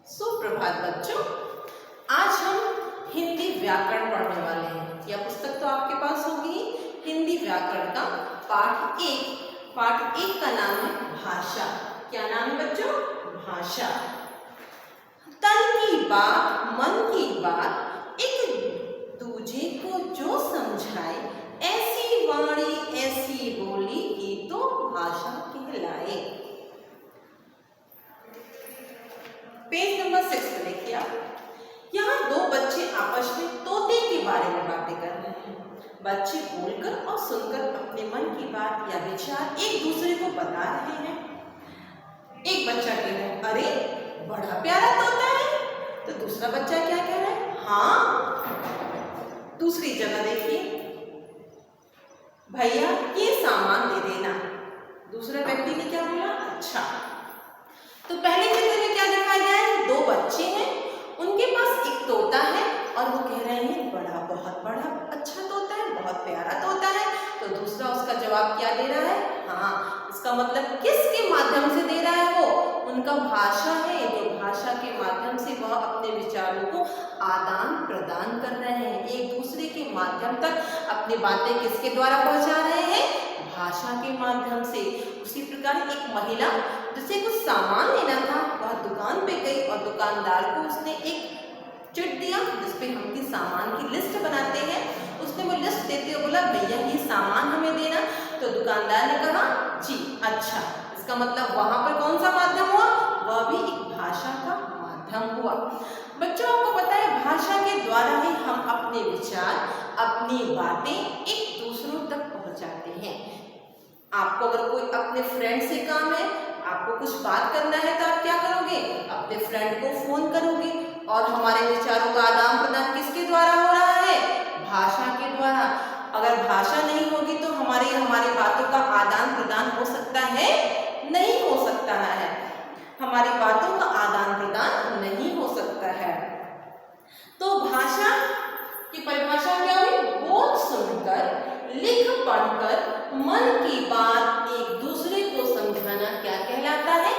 सुप्रभात बच्चों, आज हम हिंदी व्याकरण पढ़ने वाले हैं। यह पुस्तक तो आपके पास होगी, हिंदी व्याकरण का पाठ एक का नाम है भाषा। क्या नाम है बच्चों? भाषा। तन की बात मन की बात एक दूजे को जो समझाए, ऐसी वाणी ऐसी बोली की तो भाषा कहलाए। पेज नंबर 6 पे देखिए आप। यहाँ दो बच्चे आपस में तोते के बारे में बातें कर रहे हैं। बच्चे बोलकर और सुनकर अपने मन की बात या विचार एक दूसरे को बता रहे हैं। एक बच्चा कह रहा है, अरे बड़ा प्यारा तोता है। तो दूसरा बच्चा क्या कह रहा है? हाँ। दूसरी जगह देखिए, भैया ये सामान दे देना। दूसरे व्यक्ति ने क्या बोला? अच्छा। तो पहले चित्र में क्या दिखाया गया है? दो बच्चे हैं, उनके पास एक तोता है और वो कह रहे हैं बहुत बड़ा अच्छा तोता है, बहुत प्यारा तोता है। तो दूसरा उसका जवाब क्या दे रहा है? हाँ। इसका मतलब किसके माध्यम से दे रहा है? वो उनका भाषा है, जो भाषा के माध्यम से वह अपने विचारों को आदान प्रदान कर रहे हैं। एक दूसरे के माध्यम तक अपनी बातें किसके द्वारा पहुंचा रहे हैं? भाषा के माध्यम से। उसी प्रकार एक महिला जिसे कुछ सामान लेना था, वह दुकान पे गई और दुकानदार को उसने एक चिट दिया जिसपे हम की सामान की लिस्ट बनाते हैं। उसने वो लिस्ट देते हुए बोला, भैया ये सामान हमें देना। तो दुकानदार ने कहा जी अच्छा। इसका मतलब वहां पर कौन सा माध्यम हुआ? वह भी एक भाषा का माध्यम हुआ। बच्चों, आपको पता है भाषा के द्वारा ही हम अपने विचार, अपनी बातें एक दूसरों तक पहुंचाते हैं। आपको अगर कोई अपने फ्रेंड से काम है, आपको कुछ बात करना है, तो आप क्या करोगे? अपने फ्रेंड को फोन करोगे। और हमारे विचारों का आदान प्रदान किसके द्वारा हो रहा है? भाषा के द्वारा। अगर भाषा नहीं होगी तो हमारी बातों का आदान प्रदान हो सकता है? नहीं हो सकता है। हमारी बातों का आदान प्रदान नहीं हो सकता है। तो भाषा की परिभाषा क्या हुई? बोल सुनकर, लिख पढ़कर मन की बात एक दूसरे को समझाना क्या कहलाता है?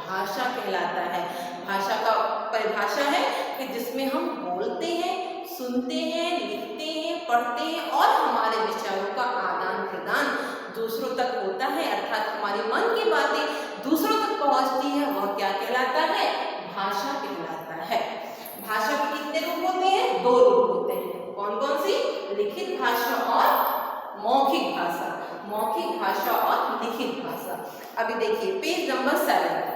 भाषा कहलाता है। भाषा का परिभाषा है कि जिसमें हम बोलते हैं, सुनते हैं, लिखते हैं, पढ़ते हैं और हमारे विचारों का आदान प्रदान दूसरों तक होता है, अर्थात हमारे मन की बातें दूसरों तक पहुंचती है। वह क्या कहलाता है? भाषा कहलाता है। भाषा के कितने रूप होते हैं? दो रूप होते हैं। कौन कौन सी? लिखित भाषा और मौखिक भाषा। मौखिक भाषा और लिखित भाषा। अभी देखिए पेज नंबर 7।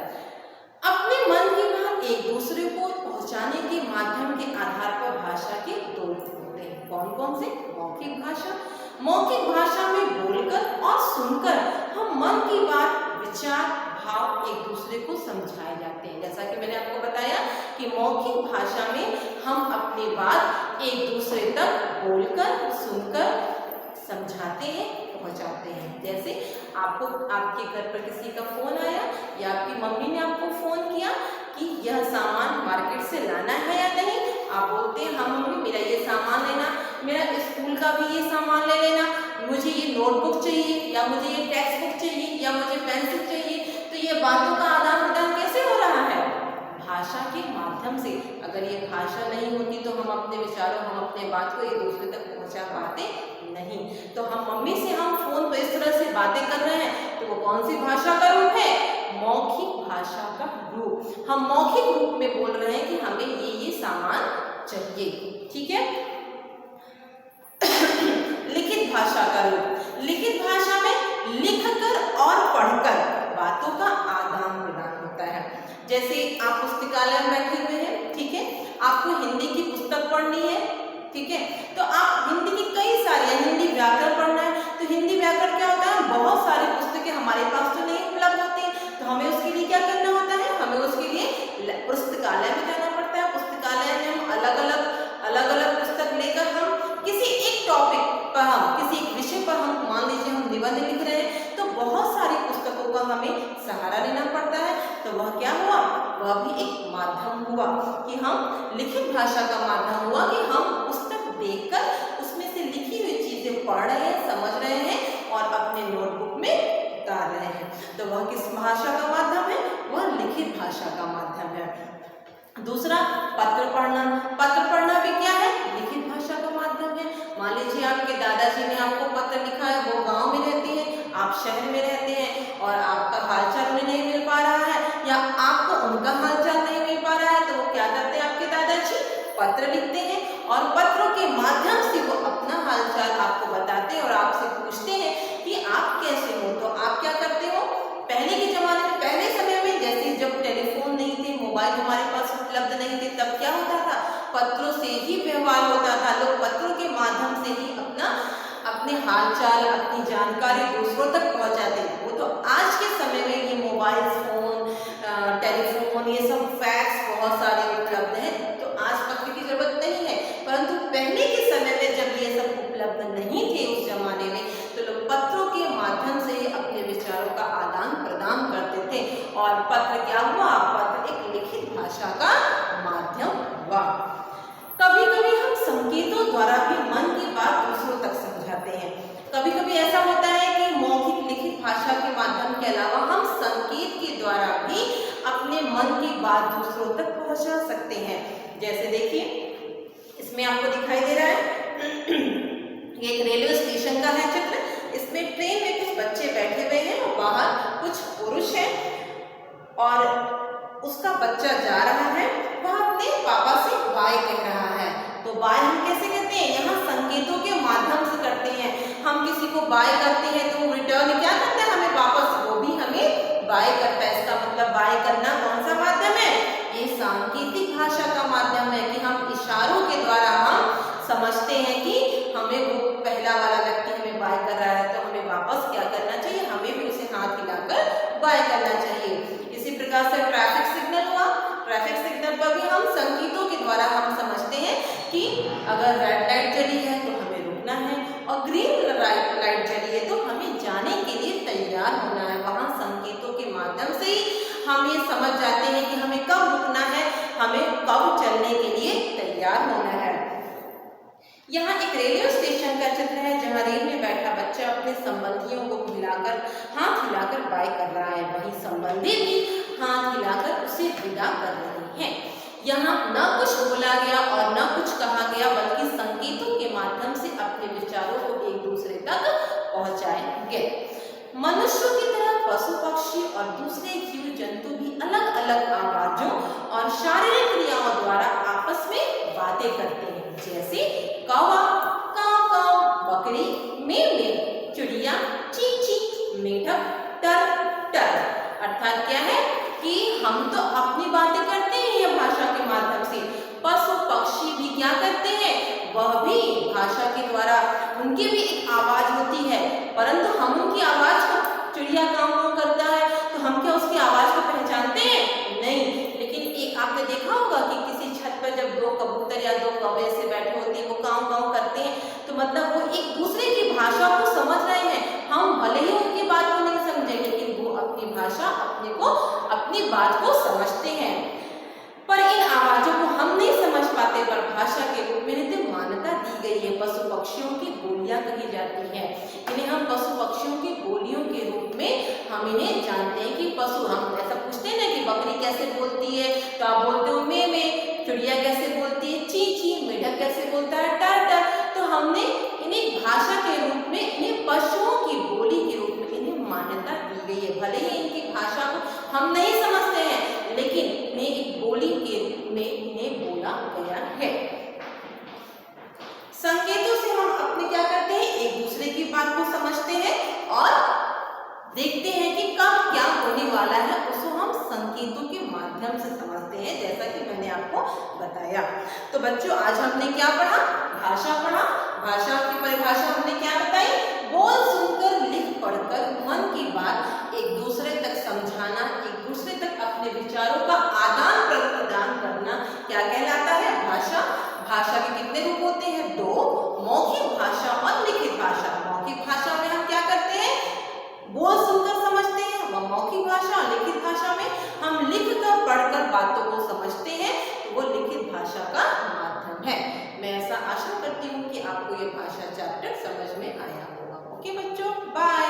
अपने मन की बात एक दूसरे को पहुंचाने के माध्यम के आधार पर भाषा के दो रूप होते हैं। कौन कौन से? मौखिक भाषा। मौखिक भाषा में बोलकर और सुनकर हम मन की बात, विचार, भाव एक दूसरे को समझाए जाते हैं। जैसा कि मैंने आपको बताया कि मौखिक भाषा में हम अपनी बात एक दूसरे तक बोलकर, सुनकर समझाते हैं, पहुंचाते हैं। जैसे आपको आपके घर पर किसी का फोन आया या आपकी मम्मी ने आपको फोन किया कि यह सामान मार्केट से लाना है या नहीं। आप बोलते हैं हाँ मम्मी मेरा ये सामान लेना, मेरा स्कूल का भी ये सामान ले लेना, मुझे ये नोटबुक चाहिए या मुझे ये टेक्स्ट बुक चाहिए या मुझे पेंसिल चाहिए। तो ये बातों का आदान प्रदान कैसे हो रहा है? भाषा के माध्यम से। अगर ये भाषा नहीं होती तो हम अपने विचारों, हम अपने बात को एक दूसरे तक पहुंचा पाते नहीं। तो हम मम्मी से हम फोन पर इस तरह से बातें कर रहे हैं, तो वो कौन सी भाषा का रूप है? मौखिक भाषा का रूप। हम मौखिक रूप में बोल रहे हैं कि हमें ये सामान चाहिए। ठीक है। लिखित भाषा का रूप। लिखित भाषा में लिखकर और पढ़कर बातों का आदान प्रदान होता है। जैसे आप पुस्तकालय में बैठे हुए हैं, ठीक है, आपको हिंदी की पुस्तक पढ़नी है, ठीक है, तो आप हिंदी की कई सारी, हिंदी व्याकरण पढ़ना है, तो हिंदी व्याकरण क्या होता है? बहुत सारी पुस्तकें हमारे पास तो नहीं उपलब्ध होती, तो हमें उसके लिए क्या करना होता है? हमें उसके लिए पुस्तकालय में जाना पड़ता है। पुस्तकालय में हम अलग अलग पुस्तक लेकर हम किसी एक टॉपिक पर, हम किसी एक विषय पर, हम मान लीजिए हम निबंध लिख रहे हैं, तो बहुत सारी पुस्तकों का हमें सहारा लेना पड़ता है। तो वह क्या हुआ? वह भी एक माध्यम हुआ कि हम लिखित भाषा का माध्यम हुआ कि हम पुस्तक देखकर उसमें से लिखी हुई चीजें पढ़ रहे हैं, समझ रहे हैं और अपने नोटबुक में उतार रहे हैं। तो वह किस भाषा का माध्यम है? वह लिखित भाषा का माध्यम है। दूसरा पत्र पढ़ना। पत्र पढ़ना भी क्या है? लिखित भाषा का माध्यम है। मान लीजिए आपके दादाजी ने आपको पत्र लिखा है, वो गांव में रहते हैं, आप शहर में रहते हैं और आपका हालचाल उन्हें नहीं मिल पा रहा है या आपको उनका हालचाल नहीं मिल पा रहा है, तो वो क्या करते हैं आपके दादाजी? पत्र लिखते हैं और पत्रों के माध्यम से वो अपना हालचाल आपको बताते हैं और आपसे पूछते हैं कि आप कैसे हो। तो आप क्या करते हो? पहले के जमाने में, पहले समय में, जैसे जब टेलीफोन नहीं थे, मोबाइल हमारे पास उपलब्ध नहीं थे, तब क्या होता था? पत्रों से ही व्यवहार होता था। लोग पत्रों के माध्यम से ही अपने हालचाल, अपनी जानकारी दूसरों तक पहुंचाते थे। वो तो आज के समय में ये मोबाइल फोन, टेलीफोन, ये सब फैक्स बहुत सारे उपलब्ध हैं, तो आज पत्र की जरूरत नहीं है। परंतु पहले के समय में जब ये सब उपलब्ध नहीं थे उस जमाने में, तो लोग पत्रों के माध्यम से ही अपने विचारों का आदान प्रदान करते थे। और पत्र क्या हुआ? पत्र एक लिखित भाषा का माध्यम हुआ। कभी कभी हम संकेतों द्वारा भी मन की बात दूसरों तक समझाते हैं। कभी कभी ऐसा होता है कि मौखिक लिखित भाषा के माध्यम के अलावा हम संकेत के द्वारा भी अपने मन की बात दूसरों तक पहुंचा सकते हैं। जैसे देखिए, इसमें आपको दिखाई दे रहा है एक रेलवे स्टेशन का है चित्र। इसमें ट्रेन में कुछ बच्चे बैठे हुए हैं और बाहर कुछ पुरुष हैं और उसका बच्चा जा रहा है, वह अपने पापा से बाय कह रहा है। तो बाय हम कैसे कहते हैं? यहाँ संकेतों के माध्यम से करते हैं। हम किसी को बाय करते हैं तो रिटर्न क्या करता है हमें वापस, वो भी हमें बाय करता है। इसका मतलब बाय करना कौन सा माध्यम है? ये सांकेतिक भाषा का माध्यम है कि हम इशारों के द्वारा हम समझते हैं कि हमें वो पहला वाला व्यक्ति हमें बाय कर रहा है, तो हमें वापस क्या करना चाहिए? हमें भी उसे हाथ हिलाकर बाय करना चाहिए। इसी प्रकार से ट्रैफिक सिग्नल हुआ। ट्रैफिक सिग्नल पर भी हम संकेतों के द्वारा हम समझते हैं कि अगर रेड लाइट जली है तो हमें रुकना है और ग्रीन लाइट जली है तो हमें जाने के लिए तैयार होना है। वहाँ संकेतों के माध्यम से ही हम ये समझ जाते हैं कि हमें कब रुकना है, हमें कब चलने के लिए तैयार होना है। यहाँ एक रेलवे स्टेशन का चित्र है जहाँ रेल में बैठा बच्चा अपने संबंधियों को हाथ हिलाकर बाय कर रहा है। वही संबंधी भी हाथ हिलाकर उसे विदा कर रहे हैं। यहाँ न कुछ बोला गया और न कुछ कहा गया, बल्कि संकेतों के माध्यम से अपने विचारों को एक दूसरे तक पहुंचाए गए। मनुष्यों की तरह पशु पक्षी और दूसरे जीव जंतु भी अलग अलग आवाजों और शारीरिक क्रियाओं द्वारा आपस में बातें करते हैं। जैसे कौवा काव काव, बकरी मेव मेव, चिड़िया ची ची, मेढक टर टर। अर्थात क्या है कि हम तो अपनी बातें करते हैं यह भाषा के माध्यम से, पशु पक्षी भी क्या करते हैं? वह भी भाषा के द्वारा, उनकी भी एक आवाज होती है, परंतु हम उनकी आवाज को, चिड़िया काव काव करता है तो हम क्या उसकी आवाज को पहचानते हैं? नहीं। लेकिन एक आपने देखा होगा कि किसी छत पर जब दो कबूतर या दो कौवे से बैठे होते हैं, वो काव काव करते हैं, तो मतलब वो एक दूसरे की भाषा को समझ रहे हैं। हम भले ही उनकी बात को नहीं समझे, लेकिन वो अपनी भाषा, अपनी बात को समझते हैं। पर इन आवाजों को हम नहीं समझ पाते, पर भाषा के रूप में इन्हें मान्यता दी गई है। पशु पक्षियों की बोलियां कही जाती हैं। इन्हें हम पशु पक्षियों की बोलियों के रूप में हम इन्हें जानते हैं कि पशु, हम ऐसा पूछते हैं ना कि बकरी कैसे बोलती है, तो आप बोलते हो मे मे, चिड़िया कैसे बोलती है ची ची, मेढक कैसे बोलता है टर टर। तो हमने इन्हें भाषा के रूप में, इन्हें पशुओं की बोली के रूप में इन्हें मान्यता दी गई है। भले ही इनकी भाषा को हम नहीं समझते हैं, लेकिन इन्हें एक बोली के रूप में इन्हें बोला गया है। संकेतों से हम अपने क्या करते हैं? एक दूसरे की बात को समझते हैं और देखते हैं कि कब क्या होने वाला है, उसको हम संकेतों के माध्यम से समझते हैं, जैसा कि मैंने आपको बताया। तो बच्चों, आज हमने क्या पढ़ा? भाषा पढ़ा। भाषा की परिभाषा हमने क्या बताई? बोल सुनकर, लिख पढ़कर मन की बात एक दूसरे तक समझाना, एक दूसरे तक अपने विचारों का आदान प्रदान करना क्या कहलाता है? भाषा। भाषा के कितने रूप होते हैं? दो, मौखिक भाषा और लिखित भाषा। मौखिक भाषा में हम क्या करते हैं? बोल सुनकर समझते हैं, वह मौखिक भाषा। और लिखित भाषा में हम लिखकर पढ़कर बातों को समझते हैं, वो लिखित भाषा का माध्यम है। मैं ऐसा आशा करती हूँ कि आपको ये भाषा चैप्टर समझ में आया होगा। ओके बच्चों, बाय।